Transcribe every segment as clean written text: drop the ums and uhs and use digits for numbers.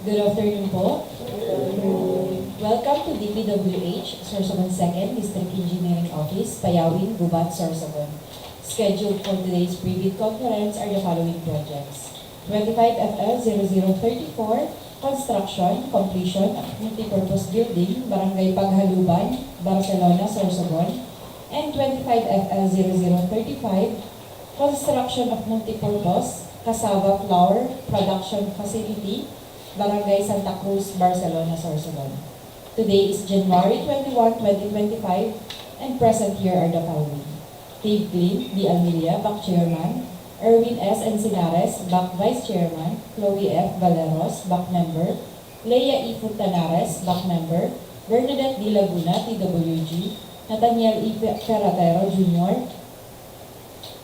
Good afternoon po. Welcome to DPWH Sorsogon 2nd District Engineering Office, Payawin, Gubat, Sorsogon. Scheduled for today's pre-bid conference are the following projects. 25FL0034, Construction, Completion of Multipurpose Building, Barangay Paghaluban, Barcelona, Sorsogon. And 25FL0035, Construction of Multipurpose, Cassava Flour Production Facility, Barangay Santa Cruz, Barcelona, Sorsogon. Today is January 21, 2025, and present here are the following. Dave Glynn, D. Almilia, Back Chairman, Erwin S. Encinares, Back Vice Chairman, Chloe F. Valeros, Back Member, Leia E. Funtanares, Back Member, Bernadette D. Laguna, TWG, Nathaniel E. Ferratero, Jr.,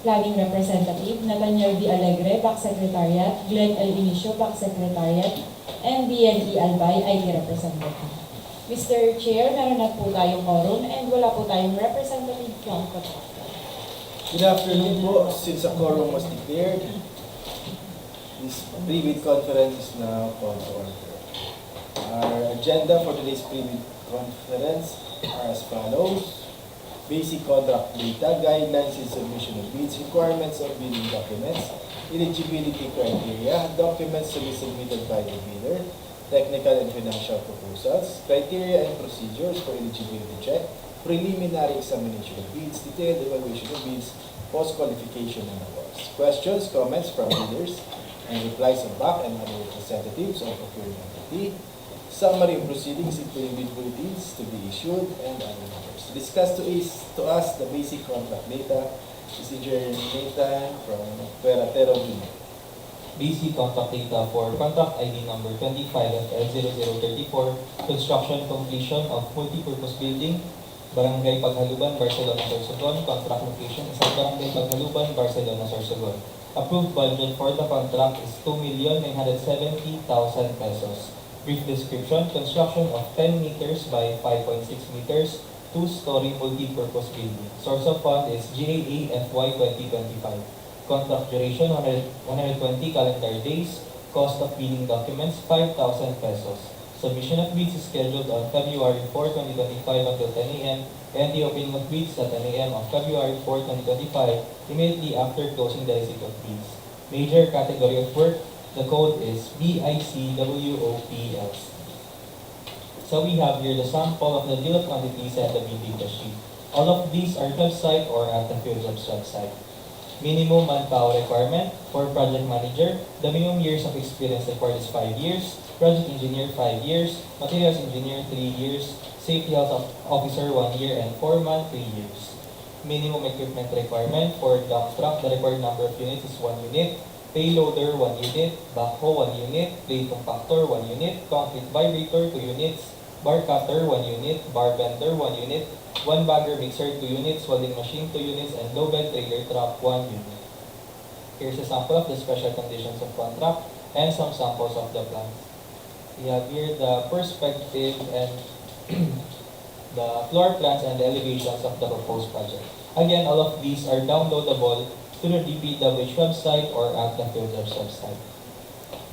Planning Representative, Nathaniel D. Alegre, Back Secretariat, Glenn L. Inicio, Back Secretariat, and BNE Albay, IT Representative. Mr. Chair, meron na po tayong quorum and wala po tayong representative from contractor. Good afternoon po. Since a quorum was declared, this pre-bid conference is now called to order. Our agenda for today's pre-bid conference are as follows. Basic contract data, guidelines in submission of bids, requirements of bidding documents, eligibility criteria, documents to be submitted by the bidder, technical and financial proposals, criteria and procedures for eligibility check, preliminary examination of bids, detailed evaluation of bids, post-qualification and awards. Questions, comments from bidders, and replies of BAC and other representatives of Procurement Committee. Summary of proceedings including bid bulletins to be issued and other matters. To discuss to us the basic contract data is Engineer Nathan from Ferratero Jr. Basic contract data for contract ID number 25FL0034, construction completion of multipurpose building, Barangay Paghaluban, Barcelona, Sorsogon. Contract location is at Barangay Paghaluban, Barcelona, Sorsogon. Approved budget for the contract is 2,970,000 pesos. Brief description: construction of 10 meters by 5.6 meters, 2-story multi-purpose building. Source of fund is GAA FY 2025. Contract duration 120 calendar days. Cost of bidding documents 5,000 pesos. Submission of bids is scheduled on February 4, 2025 until 10 a.m. and the opening of bids at 10 a.m. on February 4, 2025 immediately after closing the receipt of bids. Major category of work. The code is BICWOPLC. So we have here the sample of the bill of quantities and the bid data sheet. All of these are website or at the field jobs website. Minimum manpower requirement for project manager. The minimum years of experience required is 5 years. Project engineer 5 years. Materials engineer 3 years. Safety health officer 1 year and 4 months 3 years. Minimum equipment requirement for dump truck. The required number of units is 1 unit. Payloader 1 unit, backhoe 1 unit, plate compactor 1 unit, concrete vibrator 2 units, bar cutter 1 unit, bar bender 1 unit, 1 bagger mixer 2 units, welding machine 2 units, and low bed trailer truck 1 unit. Here's a sample of the special conditions of contract and some samples of the plan. We have here the perspective and the floor plans and the elevations of the proposed project. Again, all of these are downloadable to the DPWH website or at the field jobs website.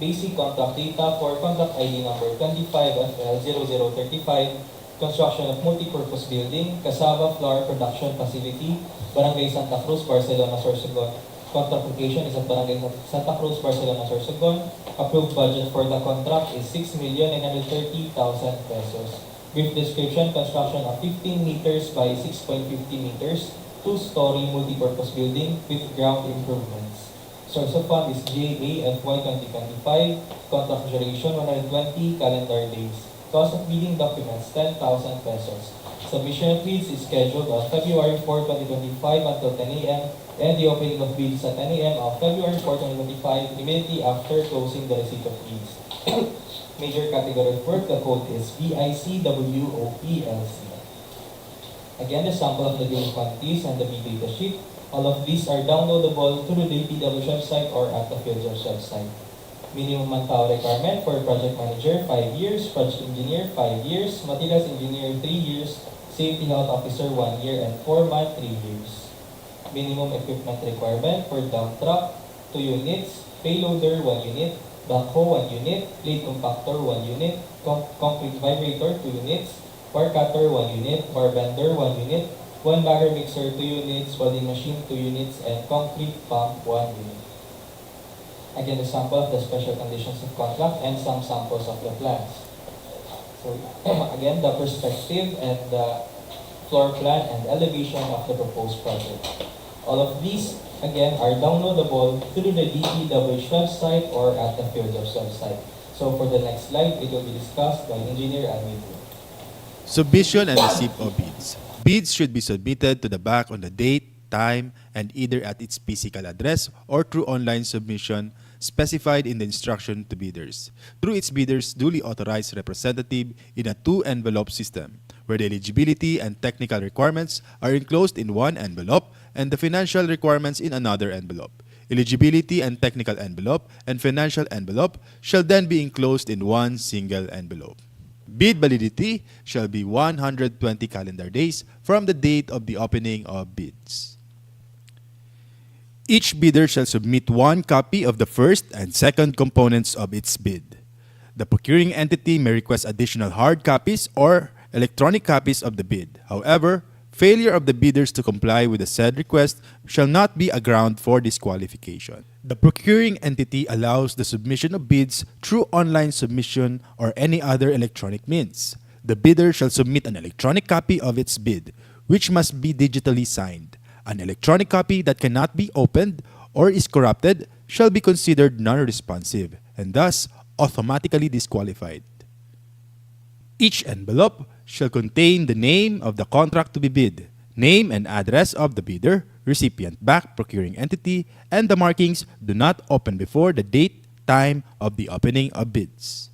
Basic contract data for contract ID number 25FL0035, construction of multipurpose building, Cassava Flour Production Facility, Barangay Santa Cruz, Barcelona, Sorsogon. Contract location is at Barangay Santa Cruz, Barcelona, Sorsogon. Approved budget for the contract is 6,930,000 pesos. Brief description: construction of 15 meters by 6.50 meters, 2-story multipurpose building with ground improvements. Source of fund is GAA FY 2025. Contract duration 120 calendar days. Cost of bidding documents 10,000 pesos. Submission of bids is scheduled on February 4, 2025 until 10 a.m. and the opening of bids at 10 a.m. on February 4, 2025 immediately after closing the receipt of bids. Major category of work. The code is BICWOPLC. Again, the sample of the given quantities and the bid data sheet. All of these are downloadable through the DPWH website or at the field jobs website. Minimum manpower requirement for project manager 5 years, project engineer 5 years, materials engineer 3 years, safety health officer 1 year and 4 months 3 years. Minimum equipment requirement for dump truck 2 units, payloader 1 unit, backhoe 1 unit, plate compactor 1 unit, concrete vibrator 2 units, bar cutter 1 unit, bar bender 1 unit, 1 bagger mixer 2 units, welding machine 2 units, and concrete pump 1 unit. Again, a sample of the special conditions of contract and some samples of the plans. So again, the perspective and the floor plan and elevation of the proposed project. All of these, again, are downloadable through the DPWH website or at the Field's website. So for the next slide, it will be discussed by Engineer Almeida. Submission and receipt of bids. Bids should be submitted to the BAC on the date, time, and either at its physical address or through online submission specified in the instruction to bidders, through its bidders' duly authorized representative in a 2-envelope system, where the eligibility and technical requirements are enclosed in one envelope and the financial requirements in another envelope. Eligibility and technical envelope and financial envelope shall then be enclosed in one single envelope. Bid validity shall be 120 calendar days from the date of the opening of bids. Each bidder shall submit one copy of the first and second components of its bid. The procuring entity may request additional hard copies or electronic copies of the bid. However, failure of the bidders to comply with the said request shall not be a ground for disqualification. The procuring entity allows the submission of bids through online submission or any other electronic means. The bidder shall submit an electronic copy of its bid, which must be digitally signed. An electronic copy that cannot be opened or is corrupted shall be considered non-responsive and thus automatically disqualified. Each envelope shall contain the name of the contract to be bid, name and address of the bidder, recipient BAC procuring entity, and the markings "Do not open" before the date, time of the opening of bids.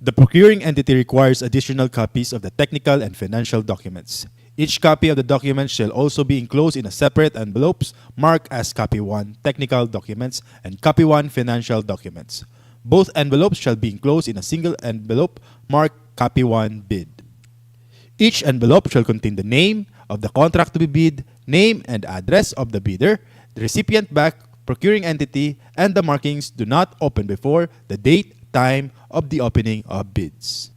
The procuring entity requires additional copies of the technical and financial documents. Each copy of the document shall also be enclosed in a separate envelopes marked as Copy 1 Technical Documents and Copy 1 Financial Documents. Both envelopes shall be enclosed in a single envelope marked Copy 1 Bid. Each envelope shall contain the name of the contract to be bid, name and address of the bidder, the recipient BAC procuring entity, and the markings "Do not open" before the date, time of the opening of bids.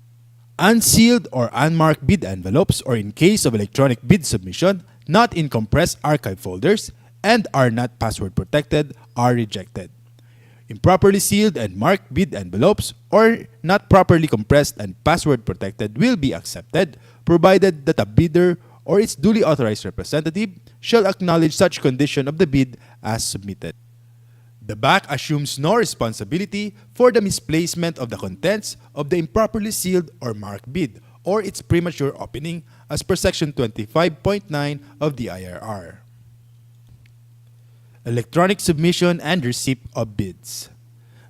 Unsealed or unmarked bid envelopes, or in case of electronic bid submission, not in compressed archive folders and are not password protected, are rejected. Improperly sealed and marked bid envelopes or not properly compressed and password protected will be accepted, provided that a bidder or its duly authorized representative shall acknowledge such condition of the bid as submitted. The BAC assumes no responsibility for the misplacement of the contents of the improperly sealed or marked bid or its premature opening as per Section 25.9 of the IRR. Electronic submission and receipt of bids.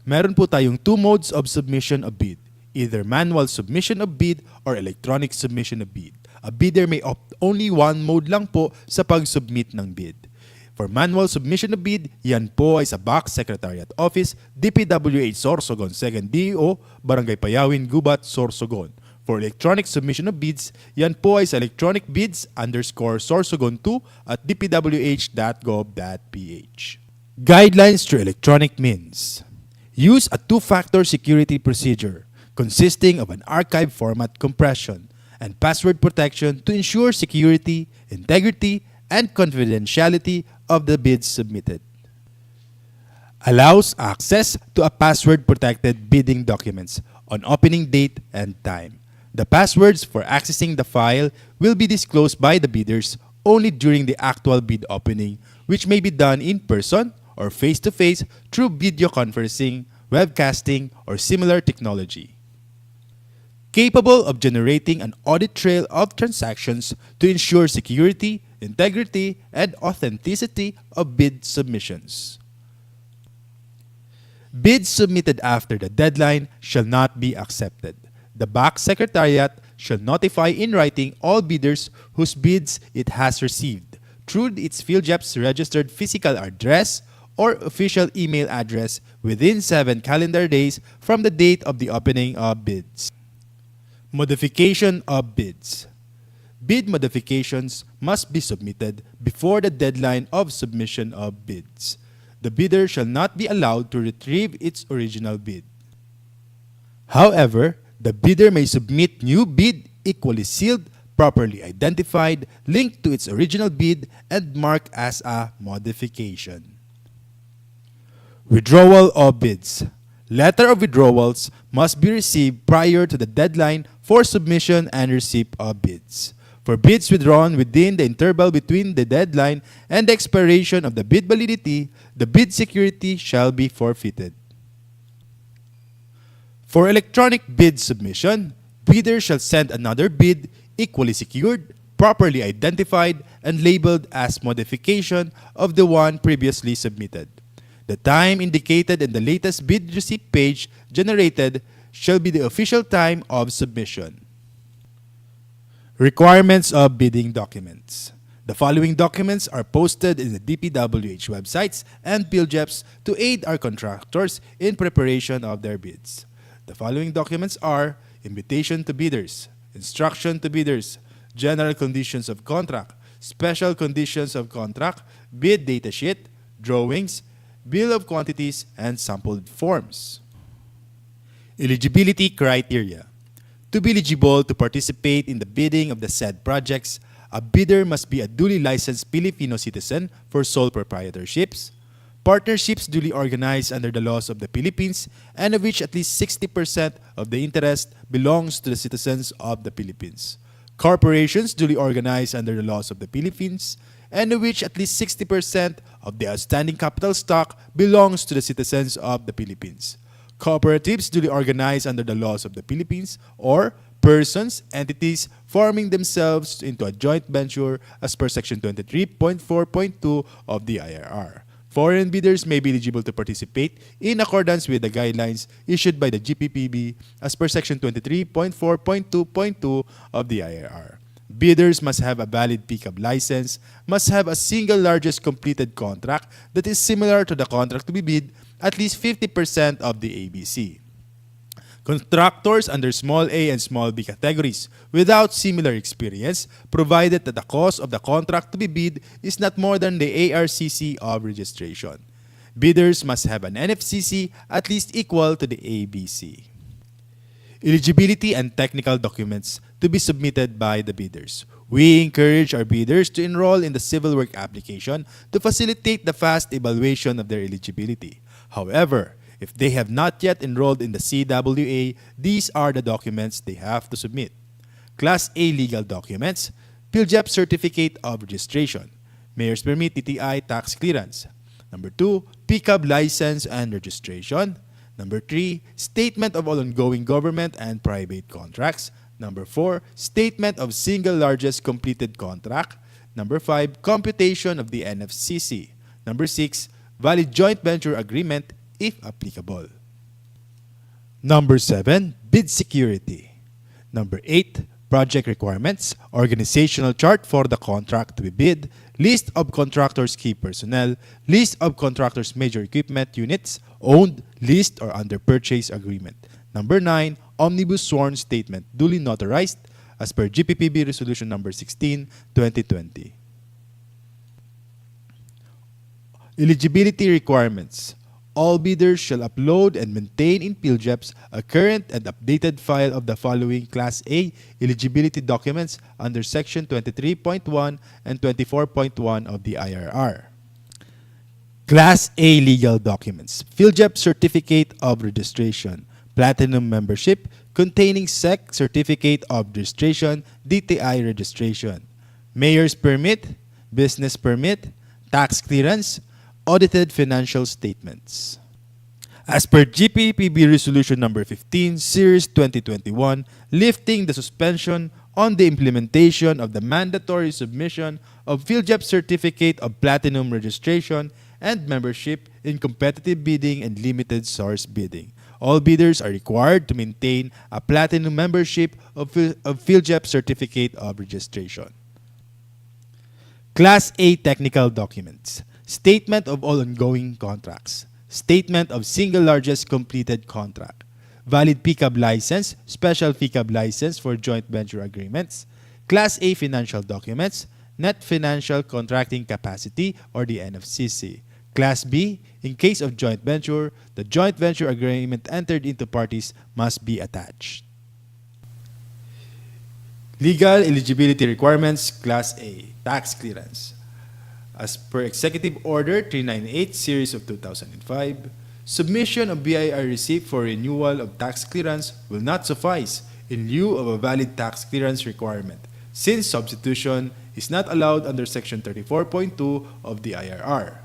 Meron po tayong two modes of submission of bid, either manual submission of bid or electronic submission of bid. A bidder may opt only one mode lang po sa pag-submit ng bid. For manual submission of bid, yan po ay sa BAC Secretariat Office, DPWH Sorsogon, 2nd DO, Barangay Payawin, Gubat, Sorsogon. For electronic submission of bids, yan po ay sa electronicbids_sorsogon2 at dpwh.gov.ph. Guidelines through electronic means. Use a two-factor security procedure consisting of an archive format compression and password protection to ensure security, integrity, and confidentiality of the bids submitted. Allows access to a password-protected bidding documents on opening date and time. The passwords for accessing the file will be disclosed by the bidders only during the actual bid opening, which may be done in person or face-to-face through video conferencing, webcasting, or similar technology. Capable of generating an audit trail of transactions to ensure security, integrity, and authenticity of bid submissions. Bids submitted after the deadline shall not be accepted. The BAC Secretariat shall notify in writing all bidders whose bids it has received through its PhilJEP's registered physical address or official email address within 7 calendar days from the date of the opening of bids. Modification of bids. Bid modifications must be submitted before the deadline of submission of bids. the bidder shall not be allowed to retrieve its original bid. However, the bidder may submit new bid equally sealed, properly identified, linked to its original bid, and marked as a modification. Withdrawal of bids. Letter of withdrawals must be received prior to the deadline for submission and receipt of bids. For bids withdrawn within the interval between the deadline and the expiration of the bid validity, the bid security shall be forfeited. For electronic bid submission, bidder shall send another bid equally secured, properly identified, and labeled as modification of the one previously submitted. The time indicated in the latest bid receipt page generated shall be the official time of submission. Requirements of bidding documents. The following documents are posted in the DPWH websites and PhilJeps to aid our contractors in preparation of their bids. The following documents are invitation to bidders, instruction to bidders, general conditions of contract, special conditions of contract, bid datasheet, drawings, bill of quantities, and sampled forms. Eligibility criteria. To be eligible to participate in the bidding of the said projects, a bidder must be a duly licensed Filipino citizen for sole proprietorships, partnerships duly organized under the laws of the Philippines, and of which at least 60% of the interest belongs to the citizens of the Philippines, corporations duly organized under the laws of the Philippines, and of which at least 60% of the outstanding capital stock belongs to the citizens of the Philippines, cooperatives duly organized under the laws of the Philippines, or persons, entities forming themselves into a joint venture as per Section 23.4.2 of the IRR. Foreign bidders may be eligible to participate in accordance with the guidelines issued by the GPPB as per Section 23.4.2.2 of the IRR. Bidders must have a valid pickup license, must have a single largest completed contract that is similar to the contract to be bid, at least 50% of the ABC. Contractors under small a and small b categories without similar experience, provided that the cost of the contract to be bid is not more than the ARCC of registration. Bidders must have an NFCC at least equal to the ABC. Eligibility and technical documents to be submitted by the bidders. We encourage our bidders to enroll in the civil work application to facilitate the fast evaluation of their eligibility. However, if they have not yet enrolled in the CWA, these are the documents they have to submit. Class A legal documents, PhilJeps Certificate of Registration, Mayor's Permit TTI Tax Clearance. Number 2, Pickup License and Registration. Number 3, Statement of all ongoing government and private contracts. Number 4, Statement of single largest completed contract. Number 5, Computation of the NFCC. Number 6, Valid joint venture agreement if applicable. Number 7, bid security. Number 8, project requirements, organizational chart for the contract to be bid, list of contractors' key personnel, list of contractors' major equipment units, owned, leased, or under purchase agreement. Number 9, omnibus sworn statement duly notarized as per GPPB Resolution Number 16, 2020. Eligibility requirements. All bidders shall upload and maintain in PhilJeps a current and updated file of the following Class A eligibility documents under Section 23.1 and 24.1 of the IRR. Class A legal documents. PhilJeps Certificate of Registration, Platinum Membership, containing SEC Certificate of Registration, DTI Registration, Mayor's Permit, Business Permit, Tax Clearance, Audited Financial Statements. As per GPPB Resolution Number 15, Series 2021, lifting the suspension on the implementation of the mandatory submission of PhilJeps Certificate of Platinum Registration and Membership in competitive bidding and limited source bidding. All bidders are required to maintain a Platinum membership of PhilJeps Certificate of Registration. Class A technical documents. Statement of all ongoing contracts. Statement of single largest completed contract. Valid pickup license, special pickup license for joint venture agreements. Class A financial documents. Net financial contracting capacity or the NFCC. Class B, in case of joint venture, the joint venture agreement entered into parties must be attached. Legal eligibility requirements, Class A, tax clearance. As per Executive Order 398 Series of 2005, submission of BIR receipt for renewal of tax clearance will not suffice in lieu of a valid tax clearance requirement, since substitution is not allowed under Section 34.2 of the IRR.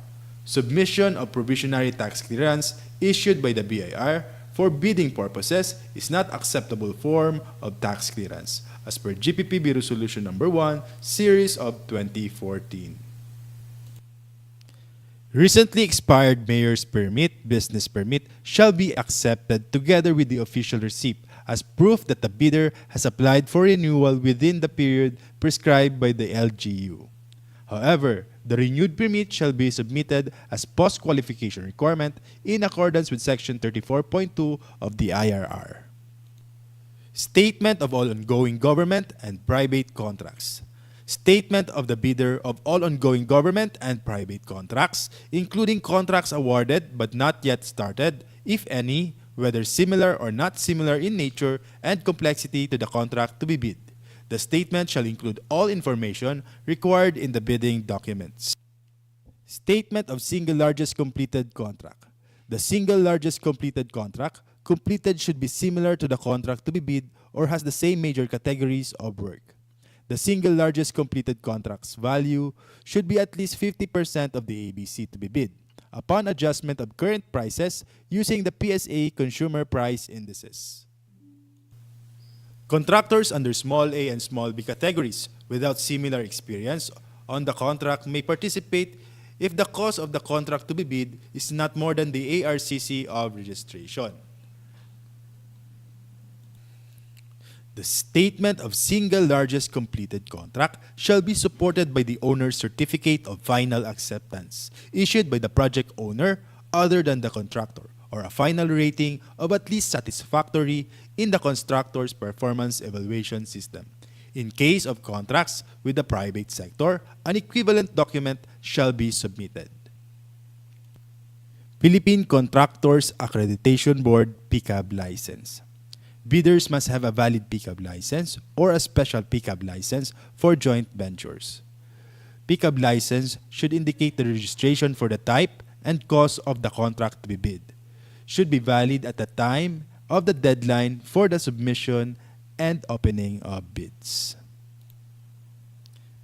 Submission of provisionary tax clearance issued by the BIR for bidding purposes is not acceptable form of tax clearance, as per GPPB Resolution Number 1, Series of 2014. Recently expired mayor's permit, business permit, shall be accepted together with the official receipt as proof that the bidder has applied for renewal within the period prescribed by the LGU. However, the renewed permit shall be submitted as post-qualification requirement in accordance with Section 34.2 of the IRR. Statement of all ongoing government and private contracts. Statement of the bidder of all ongoing government and private contracts, including contracts awarded but not yet started, if any, whether similar or not similar in nature and complexity to the contract to be bid. The statement shall include all information required in the bidding documents. Statement of single largest completed contract. The single largest completed contract completed should be similar to the contract to be bid or has the same major categories of work. The single largest completed contract's value should be at least 50% of the ABC to be bid, upon adjustment of current prices using the PSA Consumer Price Indices. Contractors under small a and small b categories without similar experience on the contract may participate if the cost of the contract to be bid is not more than the ARCC of registration. The statement of single largest completed contract shall be supported by the owner's certificate of final acceptance, issued by the project owner other than the contractor, or a final rating of at least satisfactory in the constructor's performance evaluation system. In case of contracts with the private sector, an equivalent document shall be submitted. Philippine Contractors Accreditation Board PCAB license. Bidders must have a valid PCAB license or a special PCAB license for joint ventures. PCAB license should indicate the registration for the type and cost of the contract to be bid. Should be valid at the time of the deadline for the submission and opening of bids.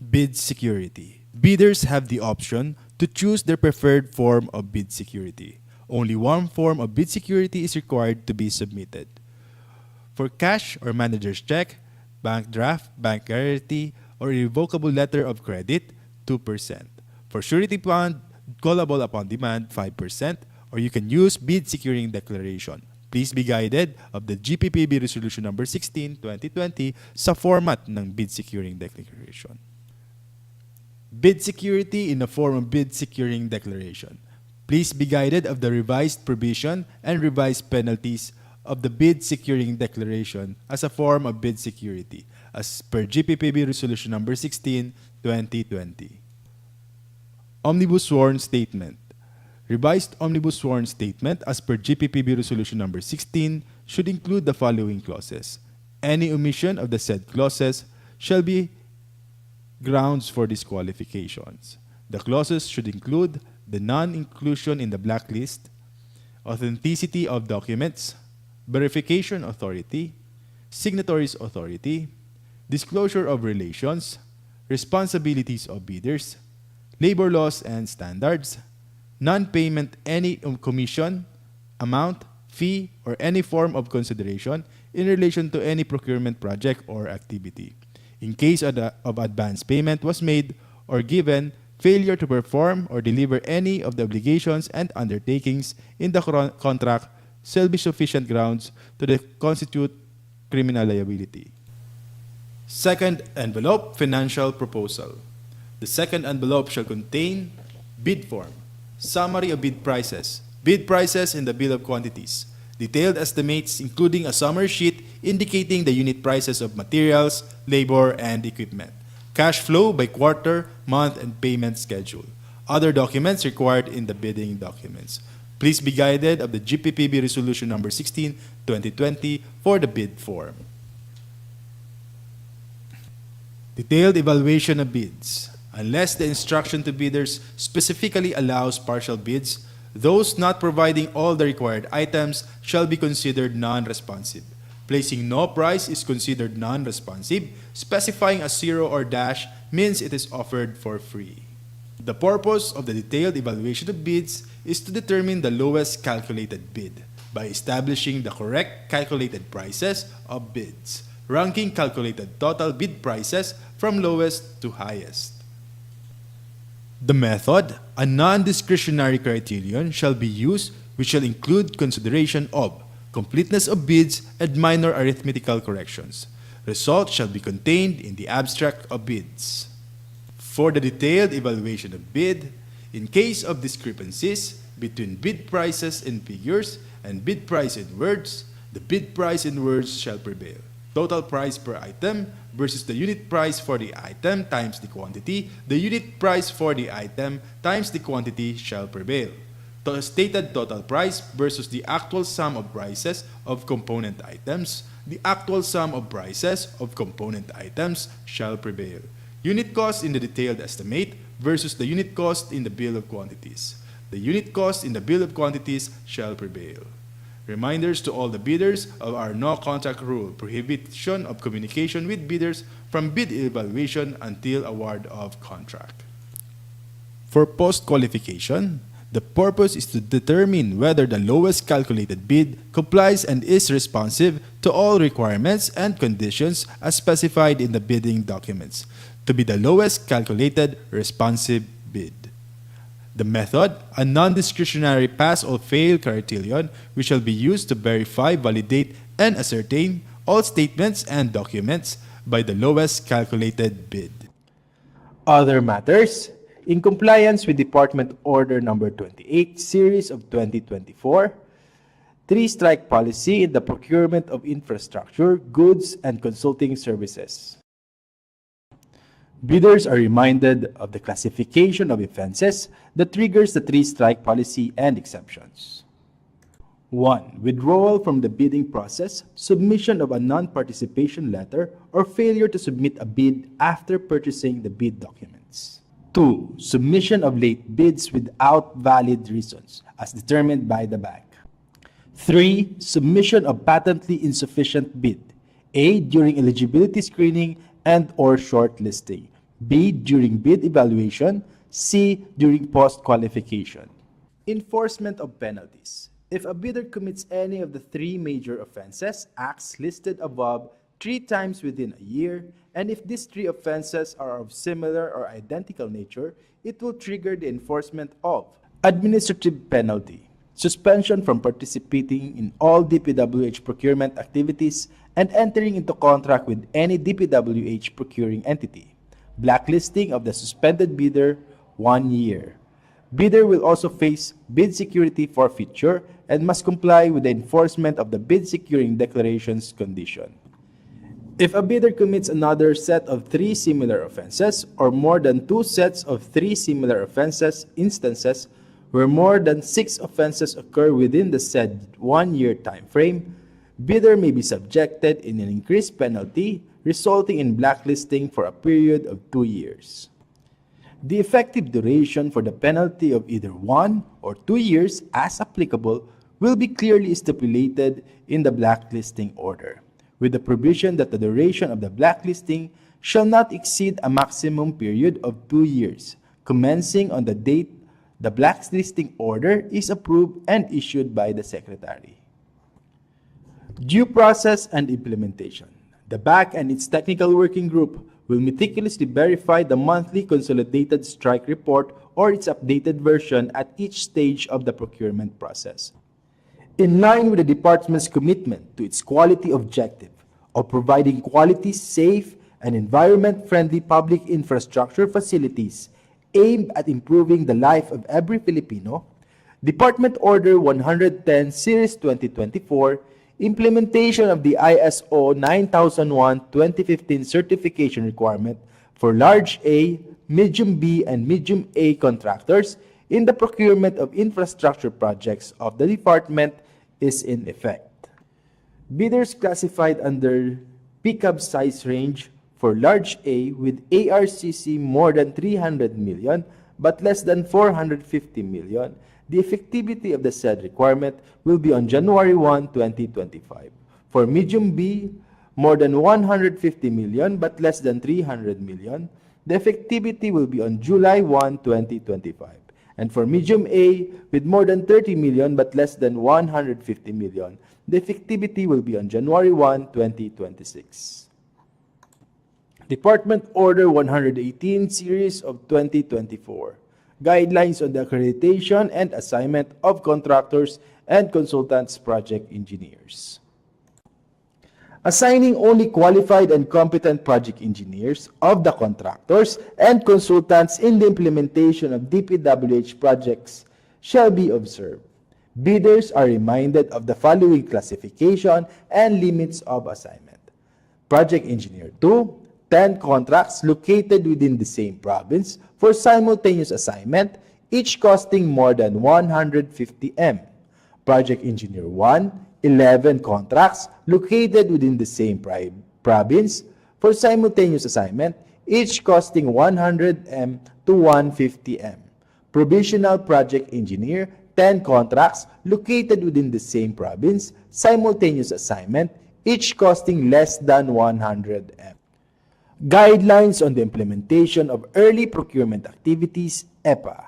Bid security. Bidders have the option to choose their preferred form of bid security. Only one form of bid security is required to be submitted. For cash or manager's check, bank draft, bank guarantee, or irrevocable letter of credit, 2%. For surety bond, callable upon demand, 5%, or you can use bid securing declaration. Please be guided of the GPPB Resolution Number 16, 2020 sa format ng bid securing declaration. Bid security in the form of bid securing declaration. Please be guided of the revised provision and revised penalties of the bid securing declaration as a form of bid security, as per GPPB Resolution Number 16, 2020. Omnibus Sworn Statement. Revised Omnibus Sworn Statement as per GPPB Resolution Number 16 should include the following clauses. Any omission of the said clauses shall be grounds for disqualifications. The clauses should include the non-inclusion in the blacklist, authenticity of documents, verification authority, signatories authority, disclosure of relations, responsibilities of bidders, labor laws and standards, non-payment any commission, amount, fee, or any form of consideration in relation to any procurement project or activity. In case of advance payment was made or given, failure to perform or deliver any of the obligations and undertakings in the contract shall be sufficient grounds to constitute criminal liability. Second envelope, financial proposal. The second envelope shall contain bid form, summary of bid prices in the bill of quantities, detailed estimates including a summary sheet indicating the unit prices of materials, labor, and equipment, cash flow by quarter, month, and payment schedule, Other documents required in the bidding documents. Please be guided of the GPPB Resolution Number 16, 2020 for the bid form. Detailed evaluation of bids. Unless the instruction to bidders specifically allows partial bids, those not providing all the required items shall be considered non-responsive. Placing no price is considered non-responsive. Specifying a zero or dash means it is offered for free. The purpose of the detailed evaluation of bids is to determine the lowest calculated bid by establishing the correct calculated prices of bids, ranking calculated total bid prices from lowest to highest. The method, a non-discretionary criterion, shall be used which shall include consideration of completeness of bids and minor arithmetical corrections. Results shall be contained in the abstract of bids. For the detailed evaluation of bid, in case of discrepancies between bid prices in figures and bid price in words, the bid price in words shall prevail. Total price per item versus the unit price for the item times the quantity, the unit price for the item times the quantity shall prevail. The stated total price versus the actual sum of prices of component items, the actual sum of prices of component items shall prevail. Unit cost in the detailed estimate versus the unit cost in the bill of quantities. The unit cost in the bill of quantities shall prevail. Reminders to all the bidders of our no-contact rule, prohibition of communication with bidders from bid evaluation until award of contract. For post-qualification, the purpose is to determine whether the lowest calculated bid complies and is responsive to all requirements and conditions as specified in the bidding documents, to be the lowest calculated responsive bid. The method, a non-discretionary pass or fail criterion, which shall be used to verify, validate, and ascertain all statements and documents by the lowest calculated bid. Other matters. In compliance with Department Order Number 28, Series of 2024, three-strike policy in the procurement of infrastructure, goods, and consulting services. Bidders are reminded of the classification of offenses that triggers the three-strike policy and exceptions. 1. Withdrawal from the bidding process, submission of a non-participation letter, or failure to submit a bid after purchasing the bid documents. 2. Submission of late bids without valid reasons, as determined by the bank. 3. Submission of patently insufficient bid, A. During eligibility screening and or shortlisting, B. During bid evaluation, C. During post-qualification. Enforcement of penalties. If a bidder commits any of the three major offenses, acts listed above 3 times within a year, and if these three offenses are of similar or identical nature, it will trigger the enforcement of administrative penalty, suspension from participating in all DPWH procurement activities and entering into contract with any DPWH procuring entity, blacklisting of the suspended bidder 1 year. Bidder will also face bid security forfeiture and must comply with the enforcement of the bid securing declarations condition. If a bidder commits another set of 3 similar offenses or more than 2 sets of 3 similar offenses instances where more than 6 offenses occur within the said 1 year time frame, bidder may be subjected in an increased penalty resulting in blacklisting for a period of 2 years. The effective duration for the penalty of either 1 or 2 years, as applicable, will be clearly stipulated in the blacklisting order, with the provision that the duration of the blacklisting shall not exceed a maximum period of 2 years, commencing on the date the blacklisting order is approved and issued by the Secretary. Due process and implementation. The BAC and its technical working group will meticulously verify the monthly consolidated strike report or its updated version at each stage of the procurement process. In line with the department's commitment to its quality objective of providing quality, safe, and environment-friendly public infrastructure facilities aimed at improving the life of every Filipino, Department Order 110 Series 2024, implementation of the ISO 9001-2015 certification requirement for large A, medium B, and medium A contractors in the procurement of infrastructure projects of the department is in effect. Bidders classified under pickup size range for large A with ARCC more than 300 million but less than 450 million, the effectivity of the said requirement will be on January 1, 2025. For medium B, more than 150 million but less than 300 million, the effectivity will be on July 1, 2025. And for medium A, with more than 30 million but less than 150 million, the effectivity will be on January 1, 2026. Department Order 118 Series of 2024. Guidelines on the accreditation and assignment of contractors and consultants project engineers. Assigning only qualified and competent project engineers of the contractors and consultants in the implementation of DPWH projects shall be observed. Bidders are reminded of the following classification and limits of assignment. Project Engineer 2, 10 contracts located within the same province for simultaneous assignment, each costing more than 150 M. Project Engineer 1, 11 contracts located within the same province for simultaneous assignment, each costing 100 M to 150 M. Provisional Project Engineer, 10 contracts located within the same province, simultaneous assignment, each costing less than 100 M. Guidelines on the implementation of early procurement activities, EPA.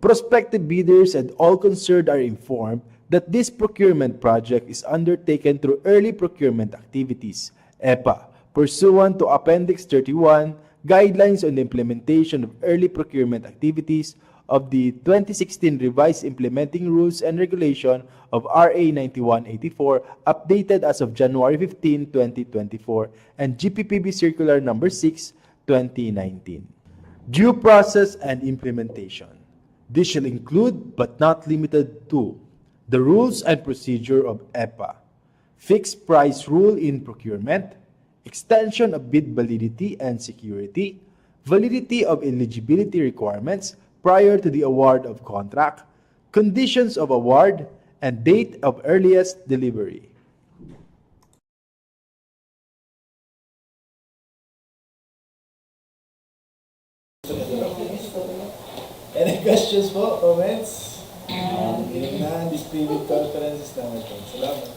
Prospective bidders and all concerned are informed that this procurement project is undertaken through early procurement activities, EPA, pursuant to Appendix 31, Guidelines on the Implementation of Early Procurement Activities of the 2016 Revised Implementing Rules and Regulation of RA 9184, updated as of January 15, 2024, and GPPB Circular Number 6, 2019. Due process and implementation. This shall include, but not limited to, the rules and procedure of EPA, fixed price rule in procurement, extension of bid validity and security, validity of eligibility requirements prior to the award of contract, conditions of award, and date of earliest delivery. Any questions po? Comments? Hearing none, this private conference is now adjourned. Salamat.